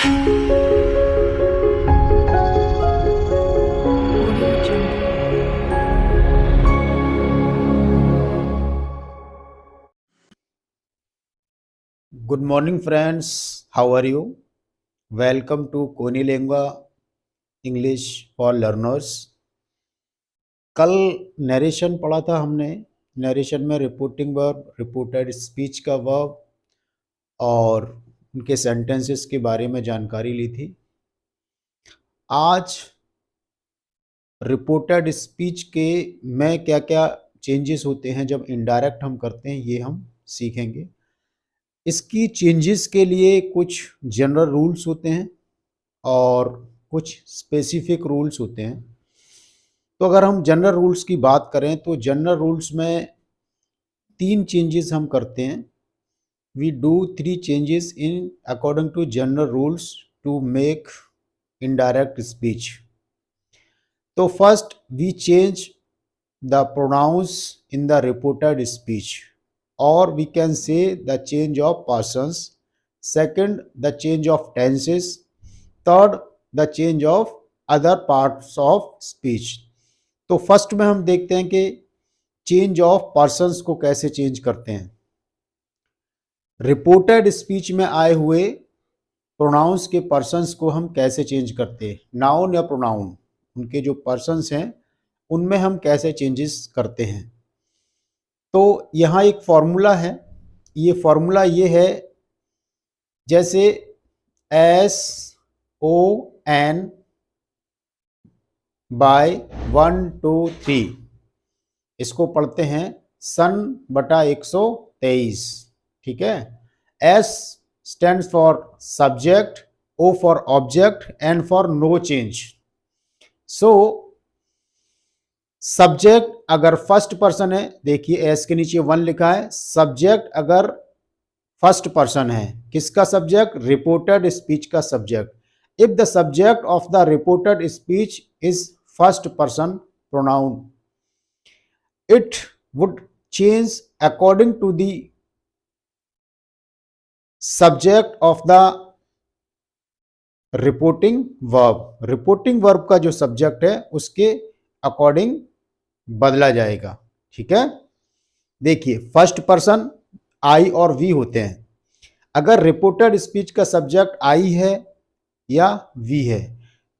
Good morning, friends. How are you? Welcome to Konilingua English for Learners. कल narration पढ़ा था हमने। Narration में रिपोर्टिंग वर्ब, रिपोर्टेड स्पीच का वर्ब और उनके सेंटेंसेस के बारे में जानकारी ली थी। आज रिपोर्टेड स्पीच के में क्या क्या चेंजेस होते हैं जब इनडायरेक्ट हम करते हैं, ये हम सीखेंगे। इसकी चेंजेस के लिए कुछ जनरल रूल्स होते हैं और कुछ स्पेसिफिक रूल्स होते हैं। तो अगर हम जनरल रूल्स की बात करें तो जनरल रूल्स में 3 चेंजेस हम करते हैं। We do 3 changes in according to general rules to make indirect speech. तो first we change the pronouns in the reported speech, or we can say the change of persons. Second, the change of tenses. Third, the change of other parts of speech. तो first में हम देखते हैं कि change of persons को कैसे change करते हैं। रिपोर्टेड स्पीच में आए हुए प्रोनाउंस के पर्सन्स को हम कैसे चेंज करते हैं। नाउन या प्रोनाउन, उनके जो पर्सन्स हैं उनमें हम कैसे चेंजेस करते हैं। तो यहाँ एक फॉर्मूला है। ये फॉर्मूला ये है, जैसे SON बाय 1 2 3, इसको पढ़ते हैं सन बटा 123। ठीक है। S stands for subject, O for object, N for no change. So subject अगर फर्स्ट पर्सन है, देखिए एस के नीचे 1 लिखा है। सब्जेक्ट अगर फर्स्ट पर्सन है, किसका सब्जेक्ट? रिपोर्टेड स्पीच का subject. If the subject of the reported speech is first person pronoun, it would change according to the subject of the reporting verb. Reporting verb का जो subject है उसके according बदला जाएगा। ठीक है। देखिए फर्स्ट पर्सन आई और वी होते हैं। अगर रिपोर्टेड स्पीच का सब्जेक्ट आई है या वी है,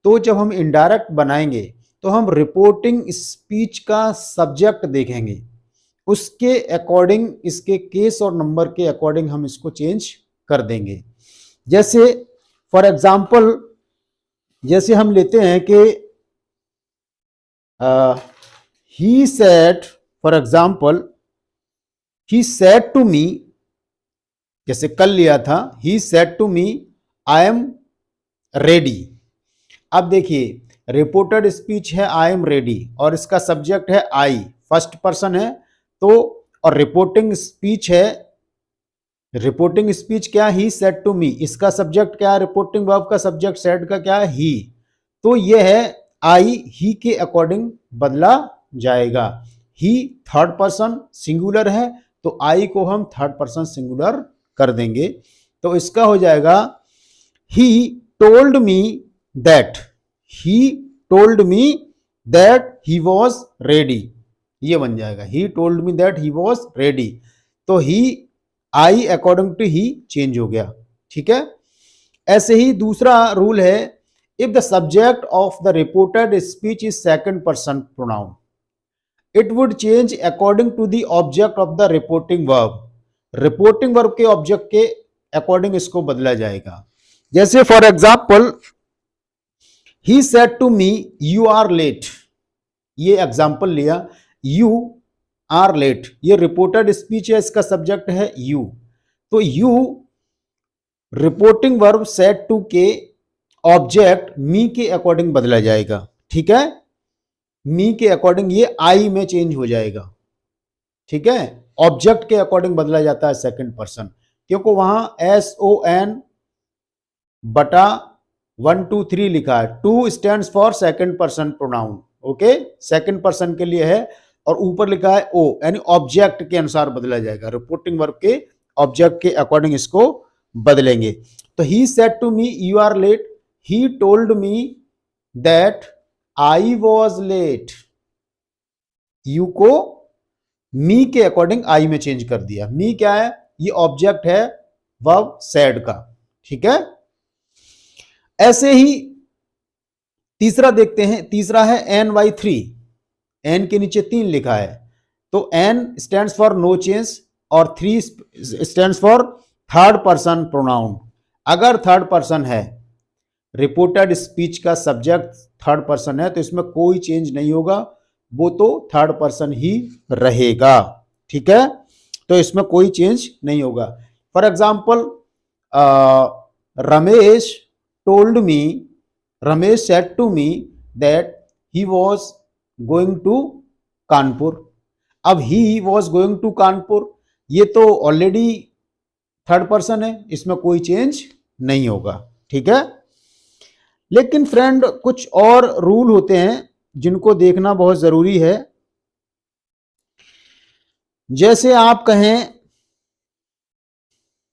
तो जब हम इनडायरेक्ट बनाएंगे तो हम रिपोर्टिंग स्पीच का सब्जेक्ट देखेंगे, उसके अकॉर्डिंग, इसके केस और नंबर के अकॉर्डिंग हम इसको चेंज कर देंगे। जैसे फॉर एग्जाम्पल, जैसे हम लेते हैं कि he said, for example, he said to me, जैसे कल लिया था, he said to me, I am ready। अब देखिए रिपोर्टेड स्पीच है I am ready और इसका सब्जेक्ट है I, फर्स्ट पर्सन है। तो और रिपोर्टिंग स्पीच है, रिपोर्टिंग स्पीच क्या? he said to me, इसका सब्जेक्ट क्या है? रिपोर्टिंग वर्ब का सब्जेक्ट said का क्या है? he। तो ये है I, he के अकॉर्डिंग बदला जाएगा। ही थर्ड पर्सन सिंगुलर है तो आई को हम थर्ड पर्सन सिंगुलर कर देंगे। तो इसका हो जाएगा he told me that, he told me that he was ready, ये बन जाएगा he told me that he was ready. तो he I according to he change हो गया। ठीक है। ऐसे ही दूसरा रूल है, if the subject of the reported speech is second person pronoun, it would change according to the object of the reporting verb। Reporting verb के object के अकॉर्डिंग इसको बदला जाएगा। जैसे for example, he said to me you are late, ये example लिया, you are late, ये reported speech है, इसका सब्जेक्ट है you। तो you reporting verb said to के ऑब्जेक्ट me के अकॉर्डिंग बदला जाएगा। ठीक है। मी के अकॉर्डिंग ये आई में चेंज हो जाएगा। ठीक है। ऑब्जेक्ट के अकॉर्डिंग बदला जाता है सेकंड पर्सन, क्योंकि वहां SON बटा 1 2 3 लिखा है। 2 stands for second person pronoun. Okay, second person के लिए है और ऊपर लिखा है O, यानी ऑब्जेक्ट के अनुसार बदला जाएगा। रिपोर्टिंग वर्ब के ऑब्जेक्ट के अकॉर्डिंग इसको बदलेंगे। तो he said to me you are late, he told me that I was late. You को मी के अकॉर्डिंग आई में चेंज कर दिया। मी क्या है, ये ऑब्जेक्ट है वर्ब सेड का, ठीक है। ऐसे ही तीसरा देखते हैं, तीसरा है NY3। एन के नीचे 3 लिखा है, तो N stands for no change और 3 stands for third person pronoun. अगर थर्ड पर्सन है, रिपोर्टेड स्पीच का सब्जेक्ट थर्ड पर्सन है, तो इसमें कोई चेंज नहीं होगा, वो तो थर्ड पर्सन ही रहेगा, ठीक है। तो इसमें कोई चेंज नहीं होगा। For example, Ramesh told me, Ramesh said to me that he was going to Kanpur. अब he was going to Kanpur, ये तो ऑलरेडी थर्ड पर्सन है, इसमें कोई चेंज नहीं होगा, ठीक है। लेकिन फ्रेंड, कुछ और रूल होते हैं जिनको देखना बहुत जरूरी है। जैसे आप कहें,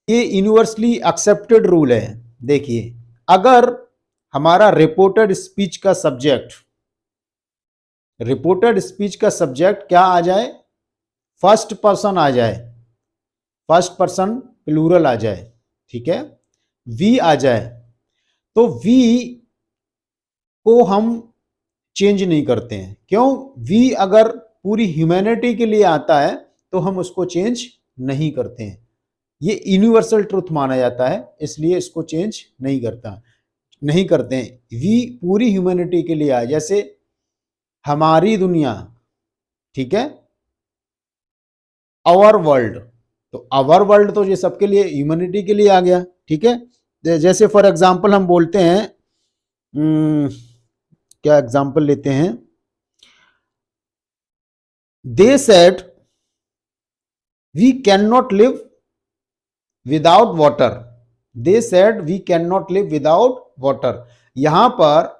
ये यूनिवर्सली एक्सेप्टेड रूल है। देखिए, अगर हमारा रिपोर्टेड स्पीच का सब्जेक्ट, रिपोर्टेड स्पीच का सब्जेक्ट क्या आ जाए, फर्स्ट पर्सन आ जाए, फर्स्ट पर्सन प्लूरल आ जाए, ठीक है, वी आ जाए, तो वी को हम चेंज नहीं करते हैं। क्यों? वी अगर पूरी ह्यूमैनिटी के लिए आता है तो हम उसको चेंज नहीं करते हैं। ये यूनिवर्सल ट्रुथ माना जाता है, इसलिए इसको चेंज नहीं करते हैं। वी पूरी ह्यूमैनिटी के लिए आए, जैसे हमारी दुनिया, ठीक है, आवर वर्ल्ड, तो आवर वर्ल्ड तो ये सबके लिए, ह्यूमैनिटी के लिए आ गया, ठीक है। जैसे फॉर एग्जांपल हम बोलते हैं, क्या एग्जांपल लेते हैं, they said we can not live without water. They said we can not live without water. यहां पर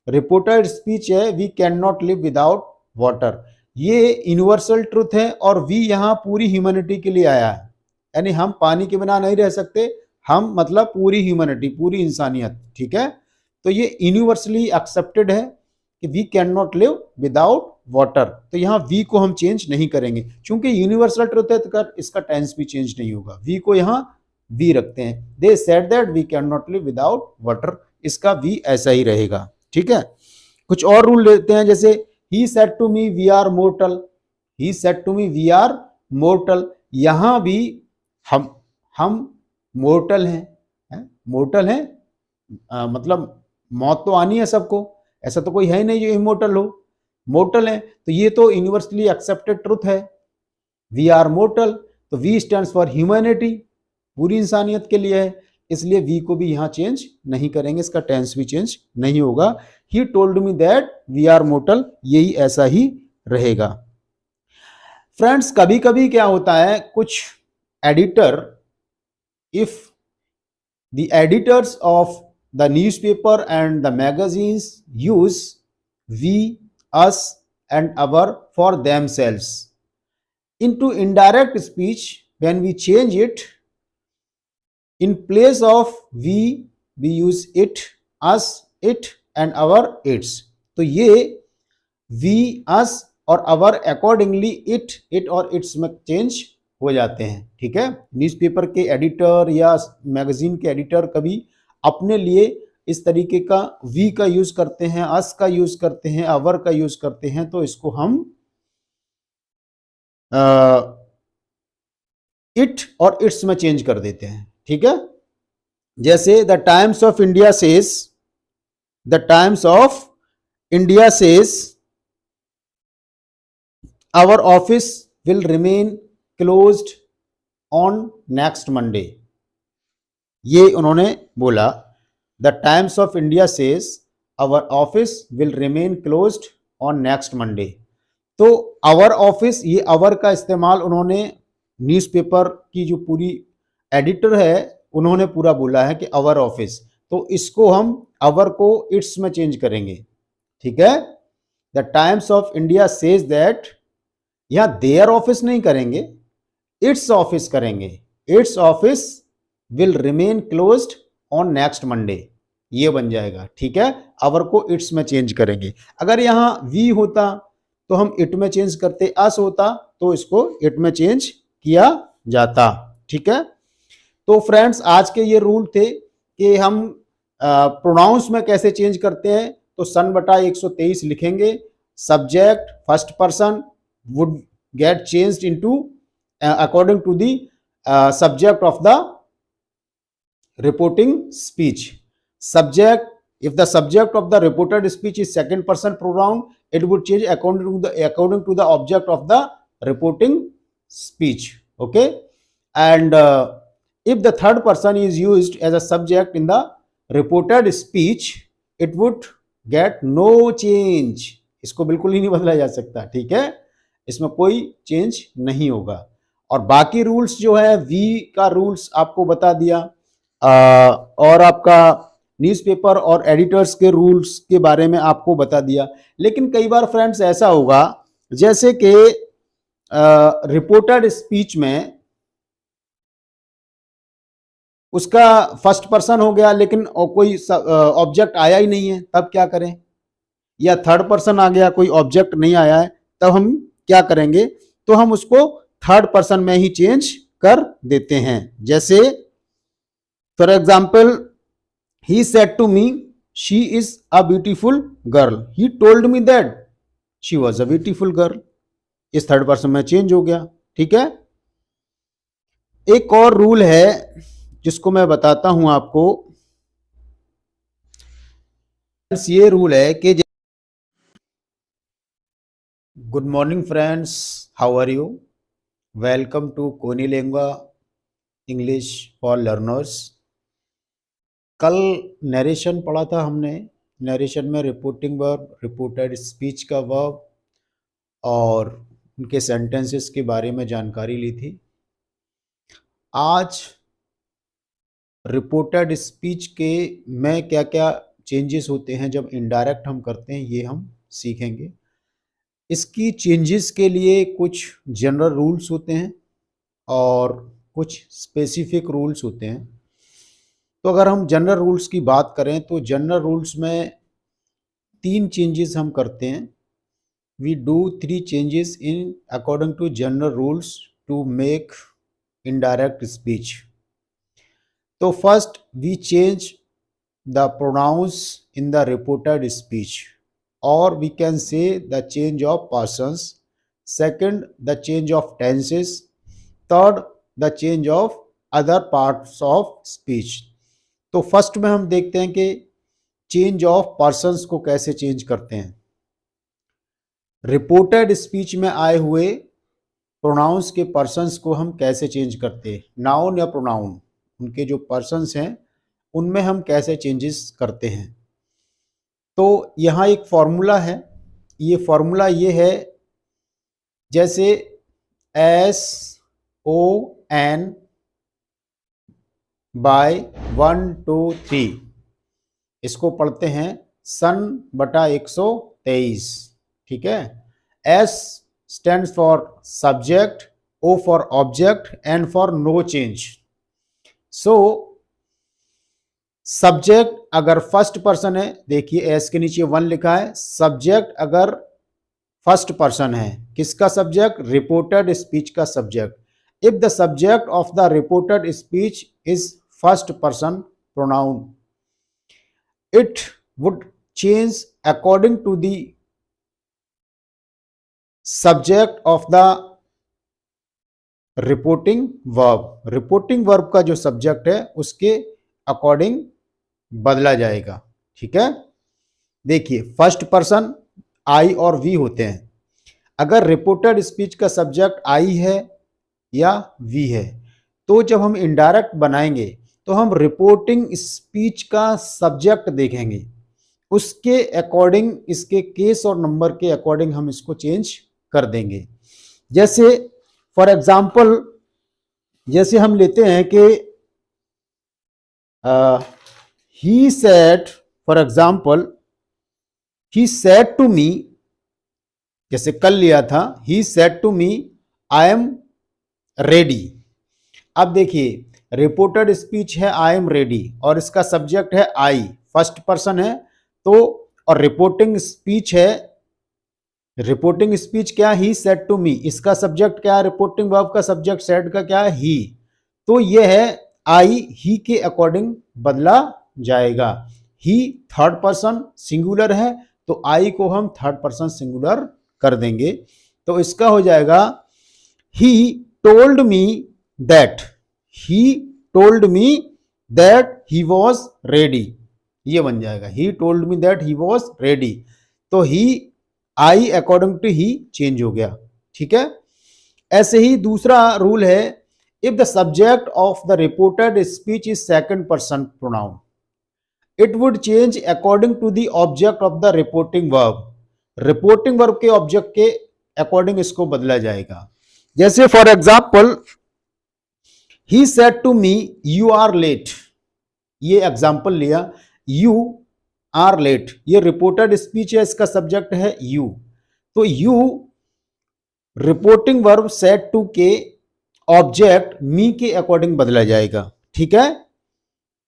रिपोर्टेड स्पीच है we can not live without water, ये यूनिवर्सल ट्रुथ है, और वी यहां पूरी ह्यूमैनिटी के लिए आया है, यानी हम पानी के बिना नहीं रह सकते, हम मतलब पूरी ह्यूमैनिटी, पूरी इंसानियत, ठीक है। तो ये यूनिवर्सली एक्सेप्टेड है कि we can not live without water, तो यहां वी को हम चेंज नहीं करेंगे, क्योंकि यूनिवर्सल ट्रुथ है तो इसका टेंस भी चेंज नहीं होगा, वी को यहां वी रखते हैं। They said that we can not live without water, इसका वी ऐसा ही रहेगा, ठीक है। कुछ और रूल लेते हैं, जैसे he said to me we are mortal, he said to me we are mortal, यहां भी हम मोर्टल हैं, मोर्टल हैं, मतलब मौत तो आनी है सबको, ऐसा तो कोई है ही नहीं जो इमोर्टल हो, मोर्टल है, तो ये तो यूनिवर्सली एक्सेप्टेड ट्रुथ है, वी आर मोर्टल, तो वी स्टैंड्स फॉर ह्यूमैनिटी, पूरी इंसानियत के लिए है, इसलिए वी को भी यहां चेंज नहीं करेंगे, इसका टेंस भी चेंज नहीं होगा। He told me that we are mortal, यही ऐसा ही रहेगा। फ्रेंड्स, कभी कभी क्या होता है, कुछ editor, if the editors of the newspaper and the magazines use we, us and our for themselves into indirect speech, when we change it, in place of we use it, us, it and our, its। तो ये we, us और our accordingly it और its में change हो जाते हैं, ठीक है। न्यूज़पेपर के एडिटर या मैगजीन के एडिटर कभी अपने लिए इस तरीके का वी का यूज करते हैं, अस का यूज करते हैं, अवर का यूज करते हैं, तो इसको हम इट और इट्स में चेंज कर देते हैं, ठीक है। जैसे the Times of India says, the Times of India says our office will remain closed on next Monday, ये उन्होंने बोला। The Times of India says our office will remain closed on next Monday, तो our office, ये our का इस्तेमाल उन्होंने newspaper की जो पूरी एडिटर है उन्होंने पूरा बोला है कि आवर ऑफिस, तो इसको हम आवर को इट्स में चेंज करेंगे, ठीक है। The Times of India says that, यहां देयर ऑफिस नहीं करेंगे, इट्स ऑफिस करेंगे, it's office will remain closed on next Monday, ये बन जाएगा। ठीक है, आवर को इट्स में चेंज करेंगे। अगर यहाँ वी होता तो हम इट में चेंज करते, अस होता तो इसको इट में चेंज किया जाता। ठीक है, तो फ्रेंड्स आज के ये रूल थे कि हम प्रोनाउंस में कैसे चेंज करते हैं। तो सन बटा 123 लिखेंगे, subject first person would get changed into according to the subject of the reporting speech. Subject, if the subject of the reported speech is second person pronoun, it would change according to the object of the reporting speech. Okay, and if the third person is used as a subject in the reported speech, it would get no change. इसको बिल्कुल ही नहीं बदला जा सकता। ठीक है, इसमें कोई चेंज नहीं होगा। और बाकी रूल्स जो है, वी का रूल्स आपको बता दिया, और आपका न्यूज़पेपर और एडिटर्स के रूल्स के बारे में आपको बता दिया। लेकिन कई बार फ्रेंड्स ऐसा होगा जैसे कि रिपोर्टेड स्पीच में उसका फर्स्ट पर्सन हो गया लेकिन कोई ऑब्जेक्ट आया ही नहीं है, तब क्या करें? या थर्ड पर्सन आ गया, कोई ऑब्जेक्ट नहीं आया है, तब हम क्या करेंगे? तो हम उसको थर्ड पर्सन में ही चेंज कर देते हैं। जैसे for example, he said to me she is a beautiful girl, he told me that she was a beautiful girl, इस थर्ड पर्सन में चेंज हो गया। ठीक है, एक और रूल है जिसको मैं बताता हूं आपको। ये रूल है कि good morning friends, how are you? Welcome to Konilingua English for learners. कल नरेशन पढ़ा था हमने। नरेशन में रिपोर्टिंग वर्ब, रिपोर्टेड स्पीच का वर्ब और उनके सेंटेंसेस के बारे में जानकारी ली थी। आज रिपोर्टेड स्पीच के में क्या क्या चेंजेस होते हैं जब इनडायरेक्ट हम करते हैं, ये हम सीखेंगे। इसकी चेंजेस के लिए कुछ जनरल रूल्स होते हैं और कुछ स्पेसिफिक रूल्स होते हैं। तो अगर हम जनरल रूल्स की बात करें तो जनरल रूल्स में 3 चेंजेस हम करते हैं। We do 3 changes in according to general rules to make indirect speech. तो first, we change the pronouns in the reported speech, or we can say the change of persons. Second, the change of tenses. Third, the change of other parts of speech. तो first में हम देखते हैं कि change of persons को कैसे change करते हैं। रिपोर्टेड स्पीच में आए हुए प्रोनाउंस के पर्सन्स को हम कैसे चेंज करते हैं, नाउन या प्रोनाउन, उनके जो पर्सन्स हैं उनमें हम कैसे चेंजेस करते हैं। तो यहाँ एक फॉर्मूला है। ये फॉर्मूला ये है, जैसे SON बाय 1 2 3, इसको पढ़ते हैं सन बटा 123। ठीक है, S stands for subject, O for object, N for no change. So subject अगर फर्स्ट पर्सन है, देखिए एस के नीचे 1 लिखा है। सब्जेक्ट अगर फर्स्ट पर्सन है, किसका सब्जेक्ट? रिपोर्टेड स्पीच का subject. If the subject of the reported speech is first person pronoun, it would change according to the subject of the reporting verb. Reporting verb का जो subject है उसके according बदला जाएगा। ठीक है, देखिए फर्स्ट पर्सन आई और वी होते हैं। अगर रिपोर्टेड स्पीच का सब्जेक्ट आई है या वी है, तो जब हम इनडायरेक्ट बनाएंगे तो हम रिपोर्टिंग स्पीच का सब्जेक्ट देखेंगे, उसके अकॉर्डिंग, इसके केस और नंबर के अकॉर्डिंग हम इसको चेंज कर देंगे। जैसे फॉर एग्जाम्पल, जैसे हम लेते हैं कि he said, for example, he said to me, जैसे कल लिया था, he said to me I am ready। अब देखिए रिपोर्टेड स्पीच है आई एम रेडी और इसका सब्जेक्ट है आई, फर्स्ट पर्सन है तो, और रिपोर्टिंग स्पीच है, रिपोर्टिंग स्पीच क्या, ही सेड टू मी, इसका सब्जेक्ट क्या है, रिपोर्टिंग वर्ब का सब्जेक्ट सेड का क्या है, ही, तो ये है आई, ही के अकॉर्डिंग बदला जाएगा। ही थर्ड पर्सन सिंगुलर है तो आई को हम थर्ड पर्सन सिंगुलर कर देंगे, तो इसका हो जाएगा he told me that, he told me that he was ready, ये बन जाएगा he told me that he was ready, तो he I according to he change हो गया। ठीक है, ऐसे ही दूसरा रूल है, if the subject of the reported speech is second person pronoun it would change according to the object of the reporting verb, reporting verb के object के अकॉर्डिंग इसको बदला जाएगा। जैसे for example he said to me you are late, ये example लिया, you are late, ये reported speech है, इसका सब्जेक्ट है यू, तो you reporting verb said to के ऑब्जेक्ट मी के अकॉर्डिंग बदला जाएगा। ठीक है,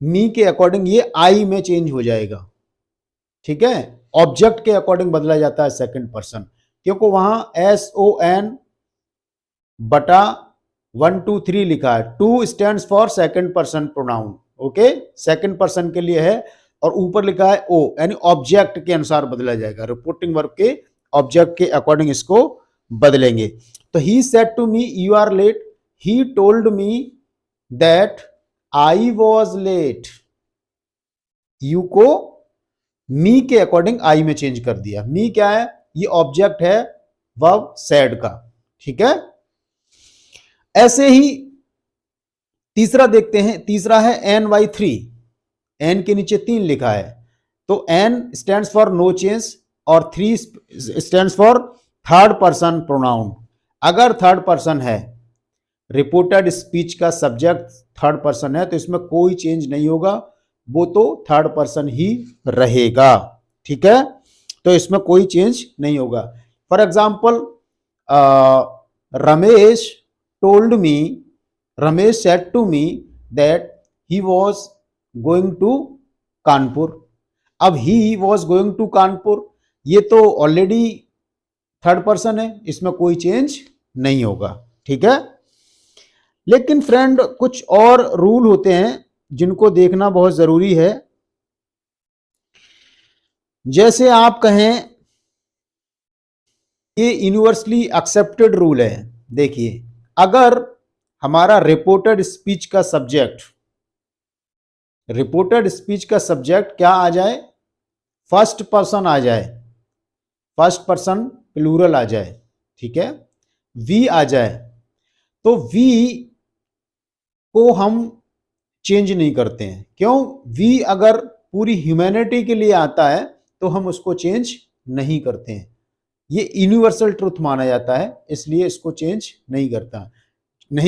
मी के अकॉर्डिंग ये आई में चेंज हो जाएगा। ठीक है, ऑब्जेक्ट के अकॉर्डिंग बदला जाता है सेकंड पर्सन, क्योंकि वहां SON बटा 1 2 3 लिखा है, 2 stands for second person pronoun, okay, second person के लिए है, और ऊपर लिखा है O, यानी ऑब्जेक्ट के अनुसार बदला जाएगा, रिपोर्टिंग वर्ब के ऑब्जेक्ट के अकॉर्डिंग इसको बदलेंगे। तो he said to me you are late, he told me that I was late, you को मी के अकॉर्डिंग आई में चेंज कर दिया। मी क्या है, ये ऑब्जेक्ट है वर्ब सेड का। ठीक है, ऐसे ही तीसरा देखते हैं, तीसरा है NY3, एन के नीचे 3 लिखा है, तो N stands for no change और 3 stands for third person pronoun. अगर थर्ड पर्सन है, रिपोर्टेड स्पीच का सब्जेक्ट थर्ड पर्सन है, तो इसमें कोई चेंज नहीं होगा, वो तो थर्ड पर्सन ही रहेगा। ठीक है, तो इसमें कोई चेंज नहीं होगा। For example Ramesh told me, Ramesh said to me that he was going to Kanpur, अब he was going to Kanpur, ये तो ऑलरेडी थर्ड पर्सन है, इसमें कोई चेंज नहीं होगा। ठीक है, लेकिन फ्रेंड कुछ और रूल होते हैं जिनको देखना बहुत जरूरी है। जैसे आप कहें, ये यूनिवर्सली एक्सेप्टेड रूल है, देखिए अगर हमारा रिपोर्टेड स्पीच का सब्जेक्ट, रिपोर्टेड स्पीच का सब्जेक्ट क्या आ जाए, फर्स्ट पर्सन आ जाए, फर्स्ट पर्सन प्लूरल आ जाए, ठीक है, वी आ जाए, तो वी को हम चेंज नहीं करते हैं। क्यों, वी अगर पूरी ह्यूमैनिटी के लिए आता है तो हम उसको चेंज नहीं करते हैं, ये यूनिवर्सल ट्रुथ माना जाता है, इसलिए इसको चेंज नहीं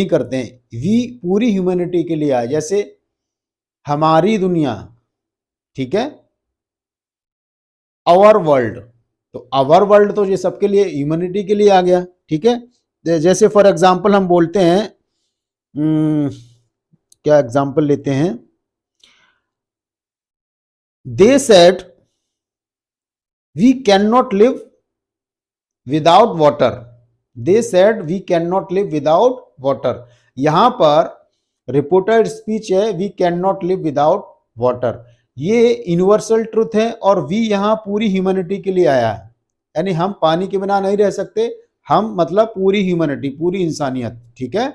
करते हैं। वी पूरी ह्यूमैनिटी के लिए आए, जैसे हमारी दुनिया, ठीक है, आवर वर्ल्ड, तो आवर वर्ल्ड तो ये सबके लिए, ह्यूमैनिटी के लिए आ गया। ठीक है, जैसे फॉर एग्जांपल हम बोलते हैं, क्या एग्जांपल लेते हैं, they said we can not live without water, they said we can not live without water, यहां पर रिपोर्टेड स्पीच है we can not live without water, ये यूनिवर्सल ट्रुथ है, और वी यहां पूरी ह्यूमैनिटी के लिए आया है, यानी हम पानी के बिना नहीं रह सकते, हम मतलब पूरी ह्यूमैनिटी, पूरी इंसानियत। ठीक है,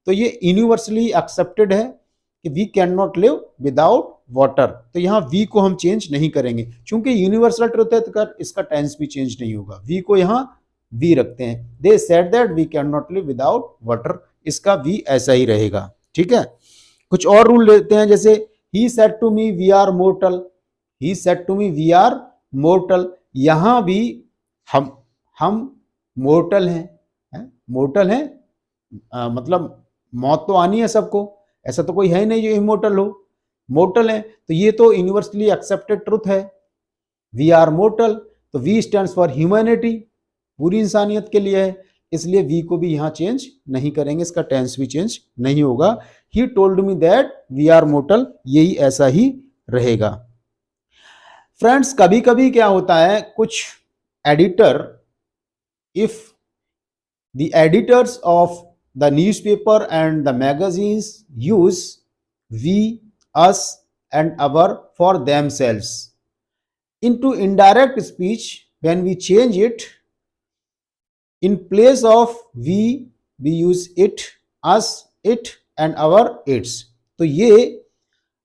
तो ये यूनिवर्सली एक्सेप्टेड है कि we can not live without water, तो यहाँ वी को हम चेंज नहीं करेंगे, क्योंकि यूनिवर्सल ट्रुथ है तो इसका टेंस भी चेंज नहीं होगा, वी को यहाँ वी रखते हैं। They said that we can not live without water, इसका वी ऐसा ही रहेगा। ठीक है, कुछ और रूल लेते हैं, जैसे he said to me we are mortal, he said to me we are mortal, यहां भी हम मोर्टल हैं, मोर्टल हैं, मतलब मौत तो आनी है सबको, ऐसा तो कोई है ही नहीं जो इमोर्टल हो, मोर्टल है, तो ये तो यूनिवर्सली एक्सेप्टेड ट्रुथ है, वी आर मोर्टल, तो वी स्टैंड्स फॉर ह्यूमैनिटी, पूरी इंसानियत के लिए है, इसलिए वी को भी यहां चेंज नहीं करेंगे, इसका टेंस भी चेंज नहीं होगा, he told me that we are mortal, यही ऐसा ही रहेगा। फ्रेंड्स कभी कभी क्या होता है, कुछ editor, if the editors of the newspaper and the magazines use we, us and our for themselves into indirect speech, when we change it, in place of we use it, us, it and our, its। तो ये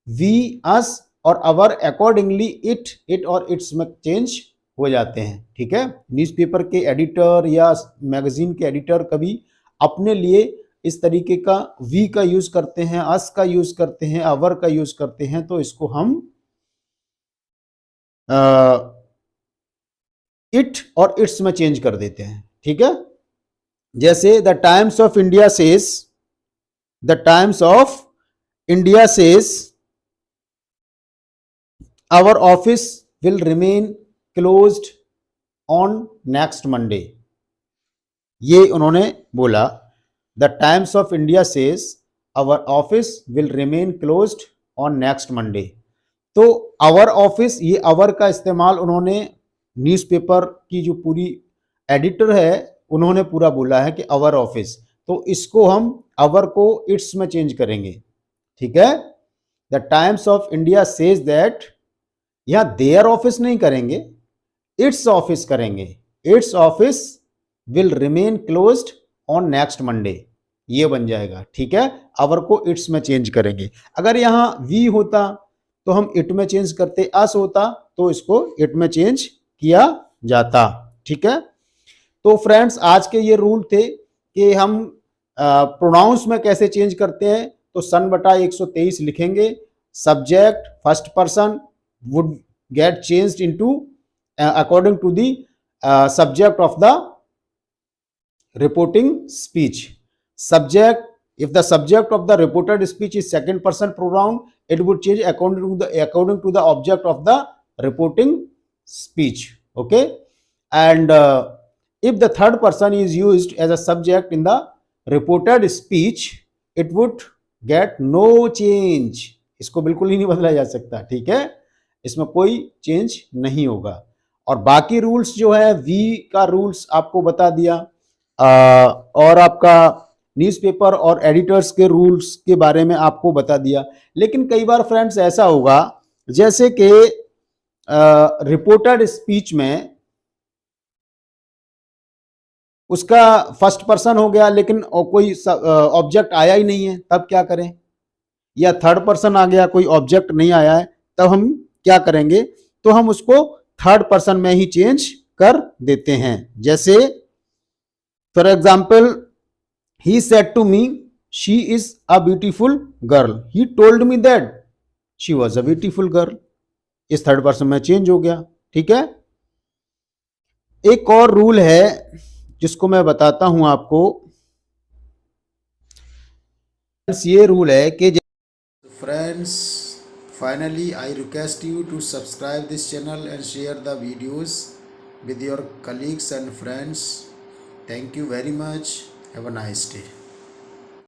we, us और our accordingly it और its में change हो जाते हैं। ठीक है, न्यूज़पेपर के एडिटर या मैगजीन के एडिटर कभी अपने लिए इस तरीके का we का यूज करते हैं, us का यूज करते हैं, our का यूज करते हैं, तो इसको हम इट और इट्स में चेंज कर देते हैं। ठीक है, जैसे the Times of India says, the Times of India says our office will remain closed on next Monday. ये उन्होंने बोला, the Times of India says our office will remain closed on next Monday. तो our office, ये our का इस्तेमाल उन्होंने newspaper की जो पूरी एडिटर है उन्होंने पूरा बोला है कि आवर ऑफिस, तो इसको हम आवर को इट्स में चेंज करेंगे। ठीक है, the Times of India says that, यहां देयर ऑफिस नहीं करेंगे, इट्स ऑफिस करेंगे। It's office will remain closed on next Monday, ये बन जाएगा। ठीक है, आवर को इट्स में चेंज करेंगे। अगर यहां वी होता तो हम इट में चेंज करते, अस होता तो इसको इट में चेंज किया जाता। ठीक है, तो फ्रेंड्स आज के ये रूल थे कि हम प्रोनाउंस में कैसे चेंज करते हैं। तो सन बटा 123 लिखेंगे, subject first person would get changed into according to the subject of the reporting speech. Subject, if the subject of the reported speech is second person pronoun, it would change according to the object of the reporting speech. Okay, and if the third person is used as a subject in the reported speech, it would get no change। इसको बिल्कुल ही नहीं बदला जा सकता। ठीक है, इसमें कोई चेंज नहीं होगा। और बाकी रूल्स जो है, वी का रूल्स आपको बता दिया, और आपका न्यूज़पेपर और एडिटर्स के रूल्स के बारे में आपको बता दिया। लेकिन कई बार फ्रेंड्स ऐसा होगा, जैसे कि रिपोर्टेड स्पीच में उसका फर्स्ट पर्सन हो गया लेकिन कोई ऑब्जेक्ट आया ही नहीं है, तब क्या करें? या थर्ड पर्सन आ गया, कोई ऑब्जेक्ट नहीं आया है, तब हम क्या करेंगे? तो हम उसको थर्ड पर्सन में ही चेंज कर देते हैं। जैसे for example, he said to me she is a beautiful girl, he told me that she was a beautiful girl। इस थर्ड पर्सन में चेंज हो गया। ठीक है, एक और रूल है जिसको मैं बताता हूं आपको। ये रूल है कि friends, finally I request you to subscribe this channel and share the videos with your colleagues and friends. Thank you very much. Have a nice day.